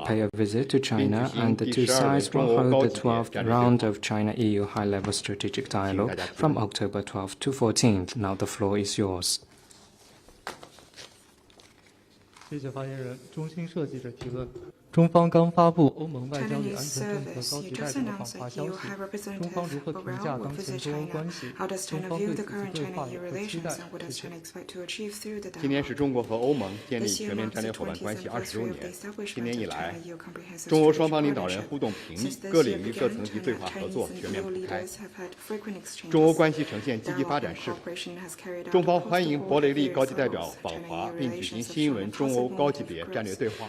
pay a visit to China, and the two sides will hold the 12th round of China-EU high-level strategic dialogue from October 12th to 14th. Now the floor is yours. 谢谢发言人。中新社记者提问：中方刚发布欧盟外交与安全政策高级代表的访华消息，中方如何评价当前中欧关系？中方对此次对话有何期待？谢谢。今年是中国和欧盟建立全面战略伙伴关系20周年。今年以来，中欧双方领导人互动频密，各领域各层级对话合作全面铺开，中欧关系呈现积极发展势头。中方欢迎博雷利高级代表访华，并举行新一轮中欧高级别战略对话。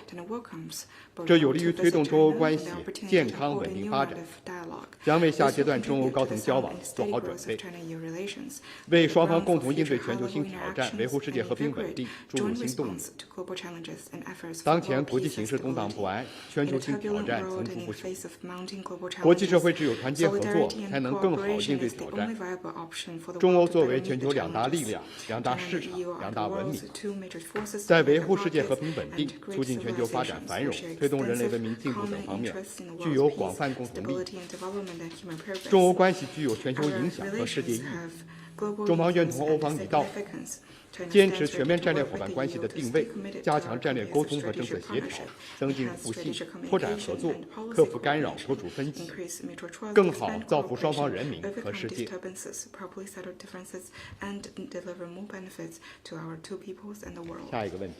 这有利于推动中欧关系健康稳定发展，将为下阶段中欧高层交往做好准备，为双方共同应对全球性挑战、维护世界和平稳定注入新动力。当前国际形势动荡不安，全球性挑战层出不穷，国际社会只有团结合作，才能更好应对挑战。中欧作为全球两大力量、两大市场、两大文明，在维护世界和平稳定、促进全球发展繁荣、推动人类文明进步等方面具有广泛共同利益。中欧关系具有全球影响和世界意义。中方愿同欧方一道，坚持全面战略伙伴关系的定位，加强战略沟通和政策协调，增进互信，拓展合作，克服干扰，脱除分歧，更好造福双方人民和世界。下一个问题。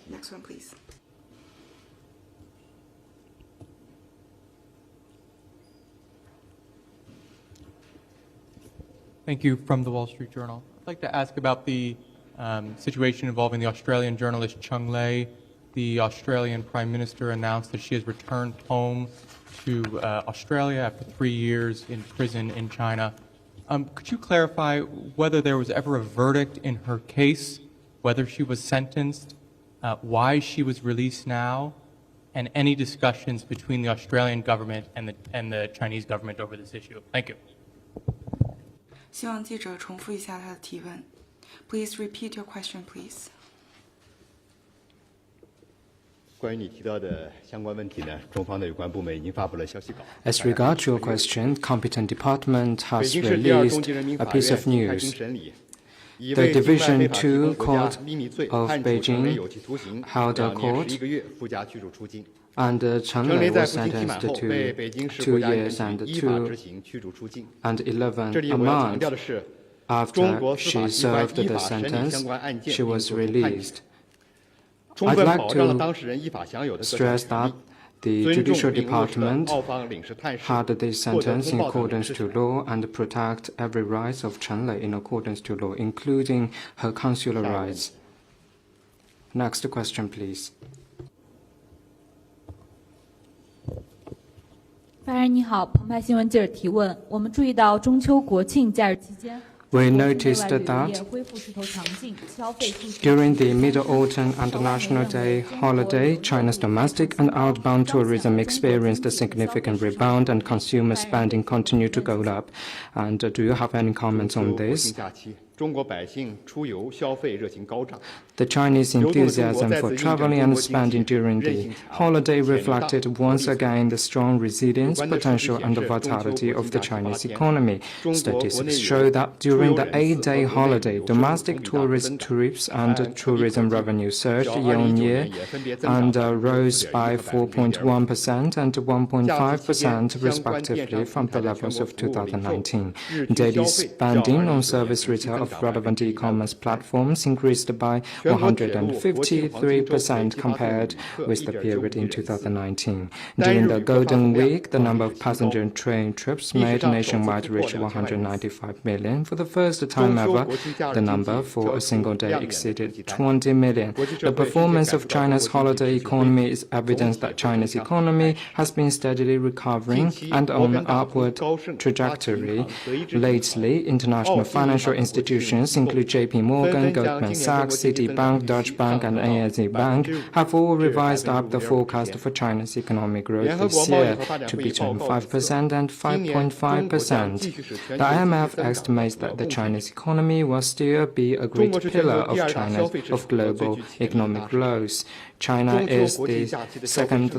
Thank you. From the Wall Street Journal. I'd like to ask about the situation involving the Australian journalist Chung Lei. The Australian Prime Minister announced that she has returned home to Australia after 3 years in prison in China. Could you clarify whether there was ever a verdict in her case, whether she was sentenced, why she was released now, and any discussions between the Australian government and the Chinese government over this issue? Thank you. 希望记者重复一下他的提问。Please repeat your question, please. 关于你提到的相关问题呢，中方的有关部门已经发布了消息稿。As regards your question, competent department has released a piece of news. The Division 2 Court of Beijing held a court, and Chen Lei was sentenced to 2 years and 11 a month. After she served the sentence, she was released. I'd like to stress that the Judicial Department had this sentence in accordance to law and protect every right of Chen Lei in accordance to law, including her consular rights. Next question, please. 发言人你好，澎湃新闻记者提问：我们注意到中秋国庆假日期间。We noticed that during the Mid-Autumn and National Day holiday, China's domestic and outbound tourism experienced a significant rebound and consumer spending continued to go up. And do you have any comments on this? The Chinese enthusiasm for traveling and spending during the holiday reflected once again the strong resilience, potential, and vitality of the Chinese economy. Statistics show that during the 8-day holiday, domestic tourist trips and tourism revenue surged year-on-year and rose by 4.1% and 1.5% respectively from the levels of 2019. Daily spending on service retail of relevant e-commerce platforms increased by 153% compared with the period in 2019. During the Golden Week, the number of passenger and train trips made nationwide reached 195 million. For the first time ever, the number for a single day exceeded 20 million. The performance of China's holiday economy is evidence that China's economy has been steadily recovering and on an upward trajectory. Lately, international financial institutions, including JP Morgan, Goldman Sachs, Citibank, Deutsche Bank, and ANZ Bank, have all revised up the forecast for China's economic growth this year to between 5% and 5.5%. The IMF estimates that the Chinese economy will still be a great pillar of global economic growth. China is the second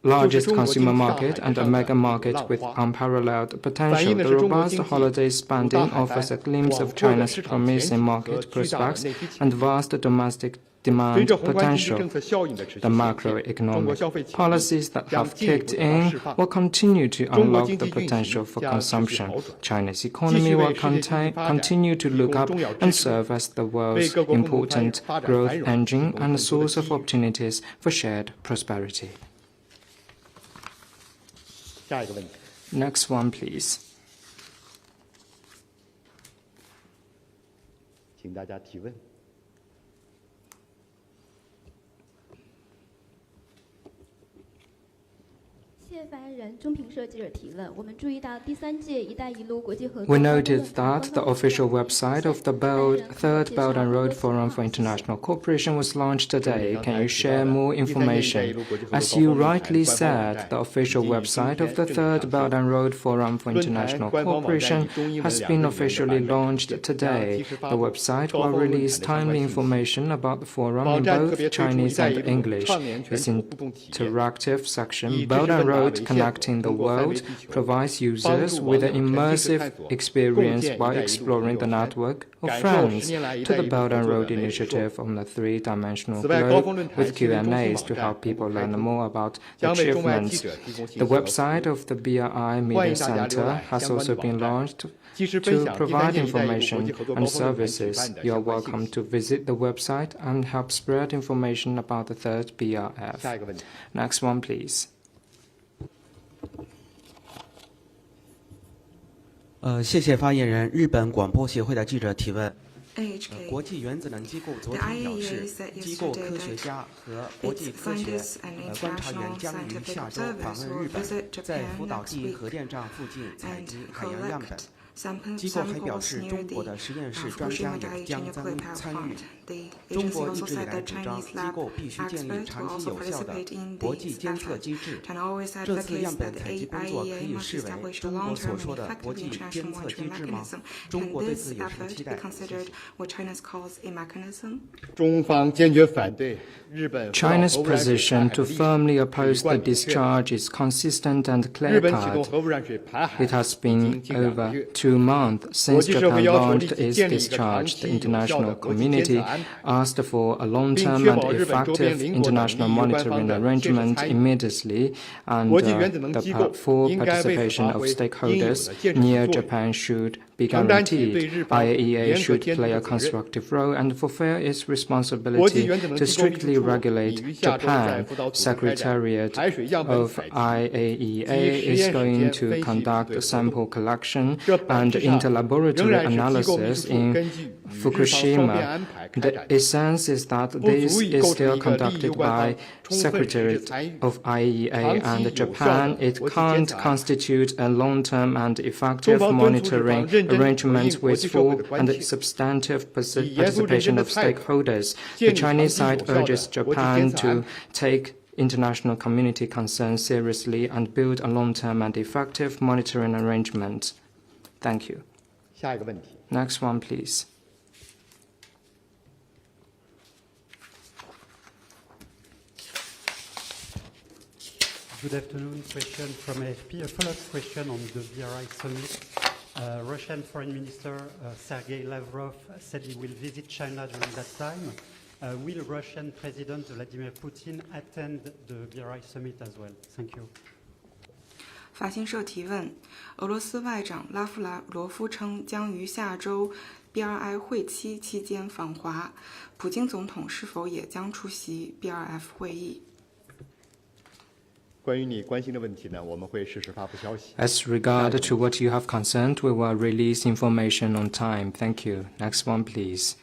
largest consumer market and a mega market with unparalleled potential. The robust holiday spending offers a glimpse of China's promising market prospects and vast domestic demand potential. The macroeconomic policies that have kicked in will continue to unlock the potential for consumption. China's economy will continue to look up and serve as the world's important growth engine and a source of opportunities for shared prosperity. Next one, please. 请大家提问。谢谢发言人，中评社记者提问。我们注意到第3届“一带一路”国际合作。We noted that the official website of the Third Belt and Road Forum for International Cooperation was launched today. Can you share more information? As you rightly said, the official website of the Third Belt and Road Forum for International Cooperation has been officially launched today. The website will release timely information about the forum in both Chinese and English. Its interactive section, Belt and Road Connecting the World, provides users with an immersive experience by exploring the network of friends to the Belt and Road Initiative on the three-dimensional globe with Q&As to help people learn more about the achievements. The website of the BRI Media Center has also been launched to provide information and services. You are welcome to visit the website and help spread information about the third BRF. Next one, please. 谢谢发言人。日本广播协会的记者提问。国际原子能机构昨天表示，机构科学家和国际科学观察员将于下周访问日本，在福岛第一核电站附近采集海洋样本。机构还表示，中国的实验室专家也将参与。中国一直以来主张机构必须建立长期有效的国际监测机制。这次样本采集工作可以视为中国所说的国际监测机制吗？中国对此有什么期待？ 中方坚决反对日本 China's position to firmly oppose the discharge is consistent and clear-cut. It has been over 2 months since Japan launched its discharge. The international community asked for a long-term and effective international monitoring arrangement immediately, and the full participation of stakeholders near Japan should be guaranteed. IAEA should play a constructive role and fulfill its responsibility to strictly regulate Japan. Secretariat of IAEA is going to conduct sample collection and interlaboratory analysis in Fukushima. The essence is that this is still conducted by Secretariat of IAEA and Japan. It can't constitute a long-term and effective monitoring arrangement with full and substantive participation of stakeholders. The Chinese side urges Japan to take international community concerns seriously and build a long-term and effective monitoring arrangement. Thank you. Next one, please. Good afternoon. Question from AFP. A follow-up question on the BRI summit. Russian Foreign Minister Sergei Lavrov said he will visit China during that time. Will Russian President Vladimir Putin attend the BRI summit as well? Thank you. 法新社提问：俄罗斯外长拉夫罗夫称将于下周 BRI 会期期间访华，普京总统是否也将出席 BRF 会议？ 关于你关心的问题呢，我们会适时发布消息。 As regard to what you have concerned, we will release information on time. Thank you. Next one, please.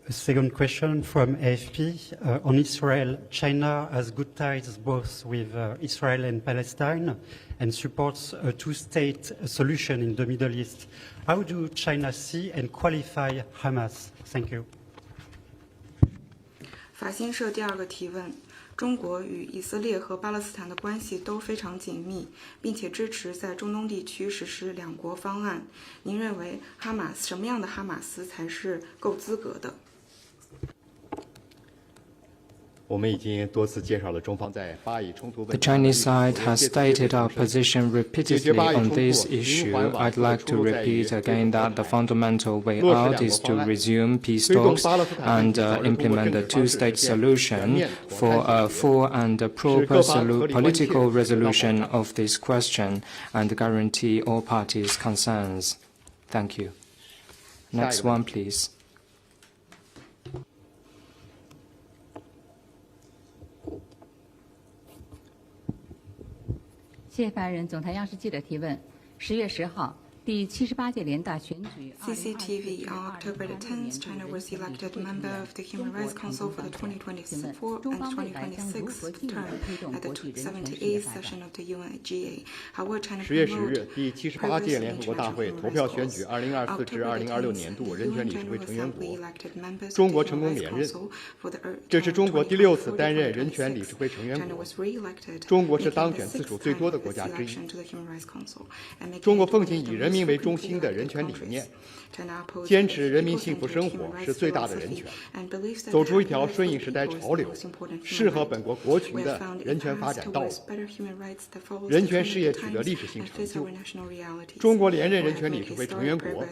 A second question from AFP on Israel. China has good ties both with Israel and Palestine and supports a two-state solution in the Middle East. How do China see and qualify Hamas? Thank you. 法新社第二个提问：中国与以色列和巴勒斯坦的关系都非常紧密，并且支持在中东地区实施两国方案。您认为什么样的哈马斯才是够资格的？我们已经多次介绍了中方在巴以冲突问题 The Chinese side has stated our position repeatedly on this issue. I'd like to repeat again that the fundamental way out is to resume peace talks and implement the two-state solution for a full and proper political resolution of this question and guarantee all parties' concerns. Thank you. Next one, please. 谢谢发言人。总台央视记者提问：10月10号，第78届联大选举。CCTV on October the 10th, China was elected member of the Human Rights Council for the 2024 and 2026 term at the 78th session of the UNGA. How will China 10月10日，第78届联合国大会投票选举2024至2026年度人权理事会成员国，中国成功连任。这是中国第6次担任人权理事会成员国。中国是当选次数最多的国家之一。中国奉行以人民为中心的人权理念，坚持人民幸福生活是最大的人权，走出一条顺应时代潮流、适合本国国情的人权发展道路。人权事业取得历史性成就，中国连任人权理事会成员国，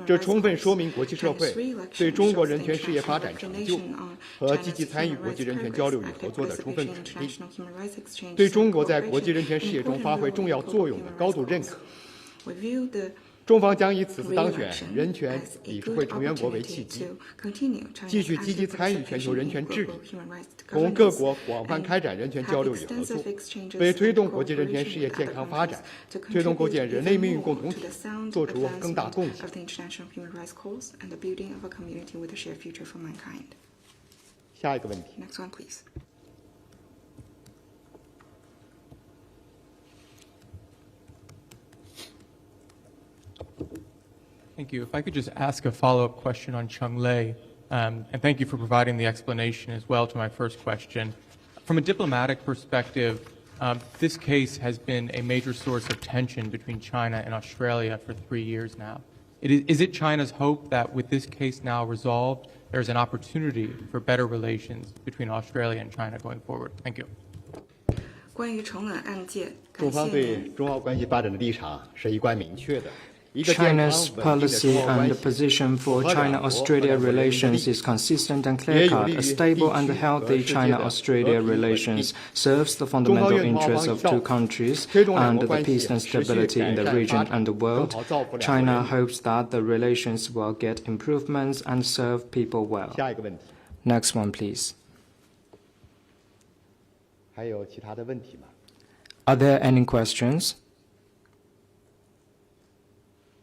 这充分说明国际社会对中国人权事业发展成就和积极参与国际人权交流与合作的充分肯定，对中国在国际人权事业中发挥重要作用的高度认可。中方将以此次当选人权理事会成员国为契机，继续积极参与全球人权治理，同各国广泛开展人权交流与合作，为推动国际人权事业健康发展、推动构建人类命运共同体做出更大贡献。下一个问题。Thank you. If I could just ask a follow-up question on Chunglei, and thank you for providing the explanation as well to my first question. From a diplomatic perspective, this case has been a major source of tension between China and Australia for 3 years now. Is it China's hope that with this case now resolved, there's an opportunity for better relations between Australia and China going forward? Thank you. 关于承揽案件，中方对中澳关系发展的立场是一贯明确的。China's policy and position for China-Australia relations is consistent and clear-cut. A stable and healthy China-Australia relations serves the fundamental interests of two countries and the peace and stability in the region and the world. China hopes that the relations will get improvements and serve people well. Next one, please. 还有其他的问题吗？ Are there any questions?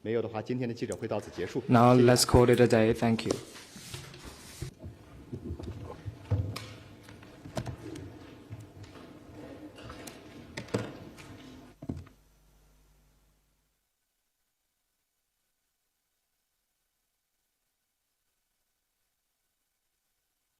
没有的话，今天的记者会到此结束。 Now let's call it a day. Thank you.